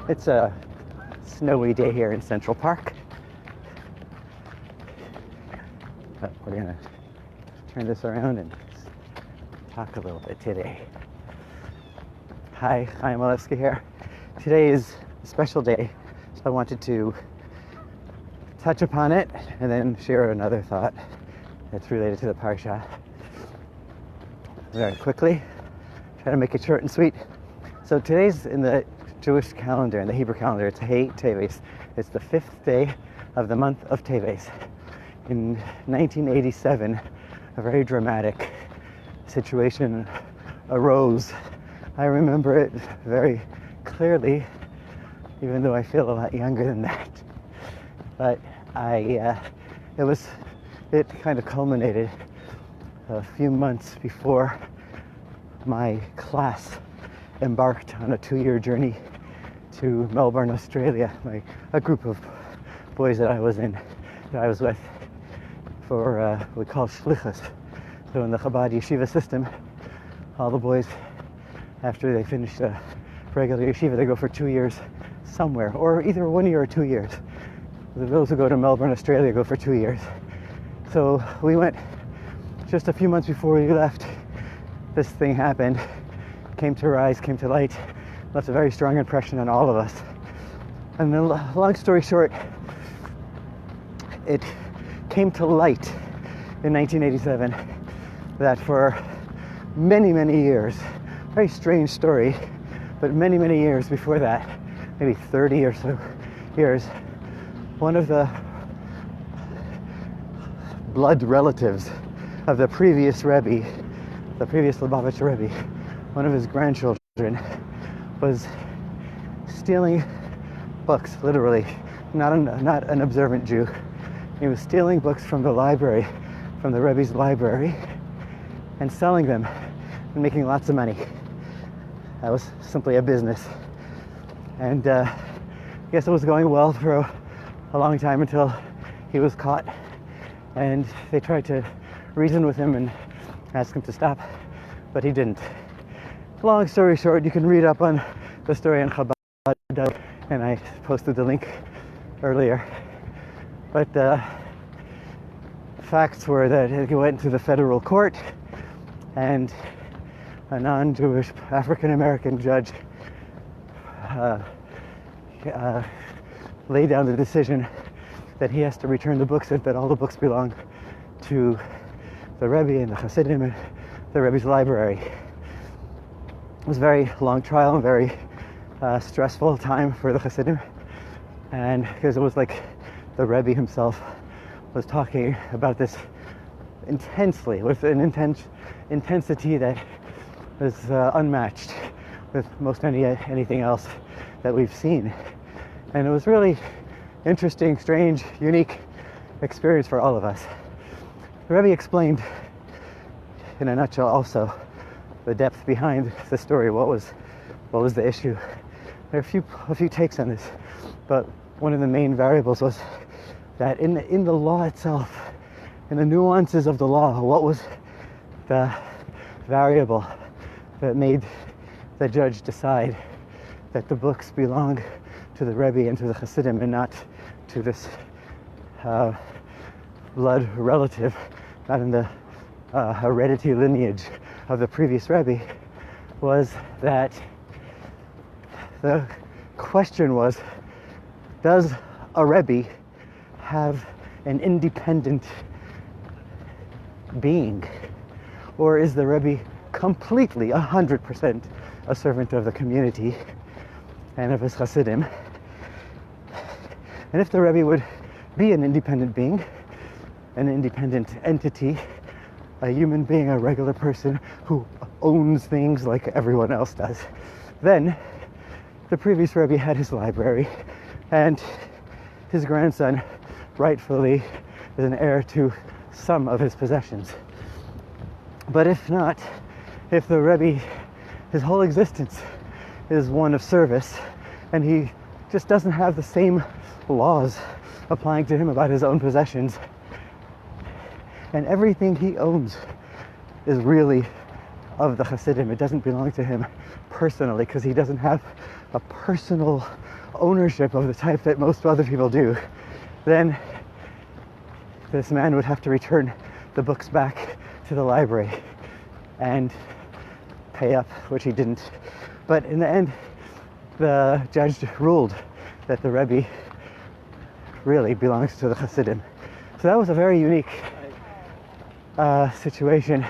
It's a snowy day here in Central Park. But we're going to turn this around and talk a little bit today. Hi, Chaim Olevsky here. Today is a special day, so I wanted to touch upon it and then share another thought that's related to the Parsha. Very quickly, try to make it short and sweet. So today's in the Jewish calendar, in the Hebrew calendar, it's Teves. It's the 5th day of the month of Teves. In 1987, a very dramatic situation arose. I remember it very clearly, even though I feel a lot younger than that. But it kind of culminated a few months before my class embarked on a 2-year journey to Melbourne, Australia. A group of boys that I was with for we call shlichus. So in the Chabad yeshiva system, all the boys, after they finish the regular yeshiva, they go for 2 years somewhere, or either 1 year or 2 years. Those who go to Melbourne, Australia, go for 2 years. So we went just a few months before we left. This thing happened, came to light, left a very strong impression on all of us. And then, long story short, it came to light in 1987 that for many, many years, very strange story, but many, many years before that, maybe 30 or so years, one of the blood relatives of the previous Rebbe, the previous Lubavitch Rebbe, one of his grandchildren, was stealing books, literally, not an observant Jew. He was stealing books from the library, from the Rebbe's library, and selling them and making lots of money. That was simply a business. And I guess it was going well for a long time until he was caught, and they tried to reason with him and ask him to stop, but he didn't. Long story short, you can read up on the story on Chabad, and I posted the link earlier. But facts were that it went to the federal court, and a non-Jewish African-American judge laid down the decision that he has to return the books, and that all the books belong to the Rebbe and the Hasidim and the Rebbe's library. It was a very long trial and very stressful time for the Hasidim, and because it was like the Rebbe himself was talking about this intensely, with an intensity that was unmatched with most anything else that we've seen. And it was really interesting, strange, unique experience for all of us. The Rebbe explained in a nutshell also the depth behind the story. What was the issue? There are a few takes on this, but one of the main variables was that in the law itself, in the nuances of the law, what was the variable that made the judge decide that the books belong to the Rebbe and to the Hasidim and not to this blood relative, not in the heredity lineage of the previous Rebbe, was that the question was, does a Rebbe have an independent being, or is the Rebbe completely 100% a servant of the community and of his Hasidim? And if the Rebbe would be an independent being, an independent entity, a human being, a regular person who owns things like everyone else does, then the previous Rebbe had his library, and his grandson rightfully is an heir to some of his possessions. But if not, if the Rebbe, his whole existence is one of service, and he just doesn't have the same laws applying to him about his own possessions, and everything he owns is really of the Hasidim. It doesn't belong to him personally because he doesn't have a personal ownership of the type that most other people do. Then this man would have to return the books back to the library and pay up, which he didn't. But in the end, the judge ruled that the Rebbe really belongs to the Hasidim. So that was a very unique situation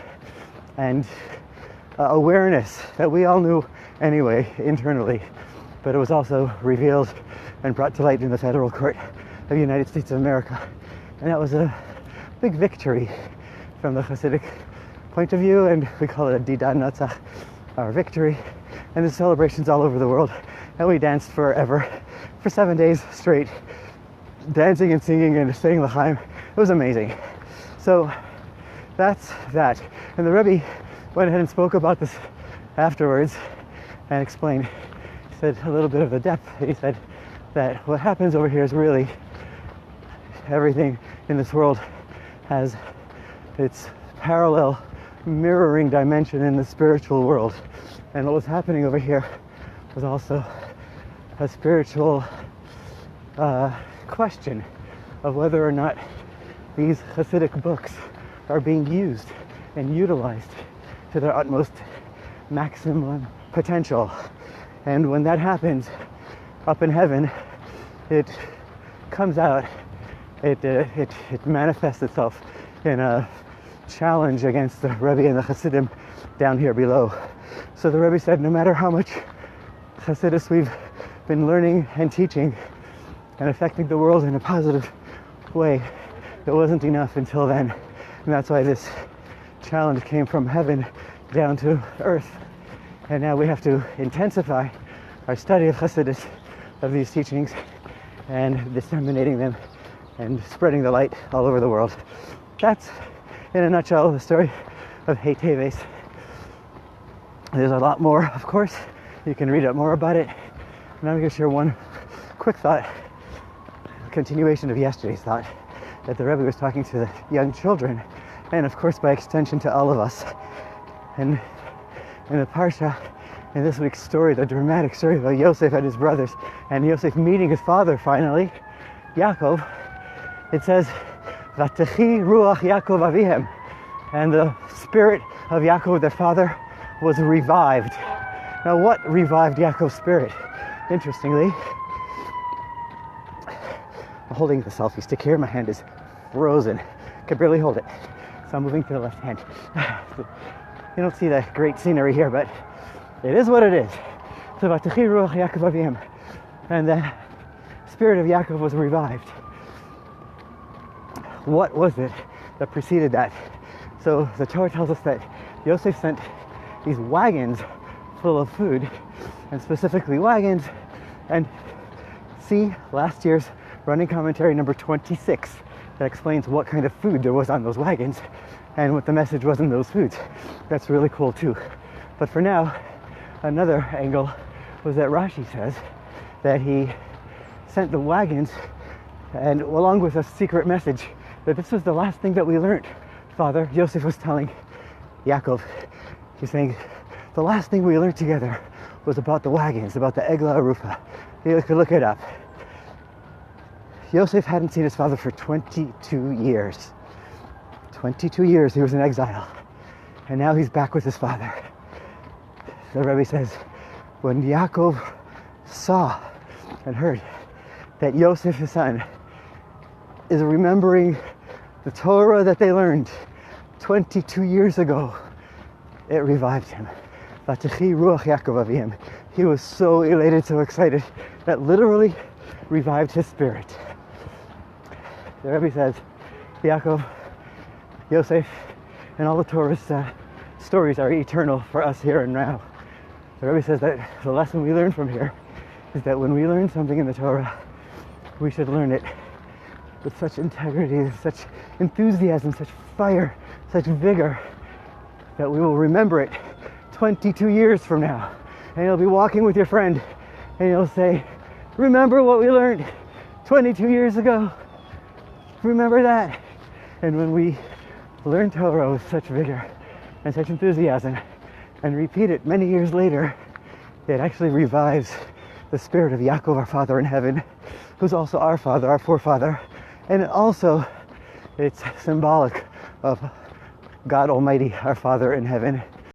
and awareness that we all knew anyway internally, but it was also revealed and brought to light in the federal court of the United States of America. And that was a big victory from the Hasidic point of view, and we call it a Didan Natzach, our victory. And there's celebrations all over the world, and we danced forever, for 7 days straight, dancing and singing and saying l'chaim. It was amazing. So that's that. And the Rebbe went ahead and spoke about this afterwards and explained, he said a little bit of the depth. He said that what happens over here is really everything in this world has its parallel mirroring dimension in the spiritual world. And what was happening over here was also a spiritual question of whether or not these Hasidic books are being used and utilized to their utmost maximum potential. And when that happens up in heaven, it comes out, it manifests itself in a challenge against the Rebbe and the Hasidim down here below. So the Rebbe said, no matter how much Hasidus we've been learning and teaching and affecting the world in a positive way, it wasn't enough until then. And that's why this challenge came from heaven down to earth. And now we have to intensify our study of Hasidus, of these teachings, and disseminating them and spreading the light all over the world. That's, in a nutshell, the story of Teves. There's a lot more, of course. You can read up more about it. And I'm going to share one quick thought, a continuation of yesterday's thought, that the Rebbe was talking to the young children, and of course by extension to all of us. And in the Parsha, in this week's story, the dramatic story about Yosef and his brothers, and Yosef meeting his father finally, Yaakov, it says, Vatechi ruach Yaakov avihem, and the spirit of Yaakov, their father, was revived. Now what revived Yaakov's spirit? Interestingly, I'm holding the selfie stick here, my hand is frozen, can barely hold it, so I'm moving to the left hand. You don't see the great scenery here, but it is what it is. So Vatechi ruach Yaakov avihem, and the spirit of Yaakov was revived. What was it that preceded that? So the Torah tells us that Yosef sent these wagons full of food, and specifically wagons, and see last year's running commentary number 26 that explains what kind of food there was on those wagons and what the message was in those foods. That's really cool too. But for now, another angle was that Rashi says that he sent the wagons, and along with a secret message that this was the last thing that we learned. Father, Yosef was telling Yaakov, he's saying, the last thing we learned together was about the wagons, about the Egla Arufa. You could look it up. Yosef hadn't seen his father for 22 years. 22 years he was in exile. And now he's back with his father. The Rebbe says, when Yaakov saw and heard that Yosef, his son, is remembering the Torah that they learned 22 years ago, it revived him. Vatechi ruach Yaakov avihim. He was so elated, so excited, that literally revived his spirit. The Rebbe says, Yaakov, Yosef, and all the Torah's stories are eternal for us here and now. The Rebbe says that the lesson we learn from here is that when we learn something in the Torah, we should learn it with such integrity, such enthusiasm, such fire, such vigor, that we will remember it 22 years from now. And you'll be walking with your friend and you'll say, remember what we learned 22 years ago? Remember that? And when we learn Torah with such vigor and such enthusiasm, and repeat it many years later, it actually revives the spirit of Yaakov, our Father in heaven, who's also our Father, our forefather. And also, it's symbolic of God Almighty, our Father in heaven.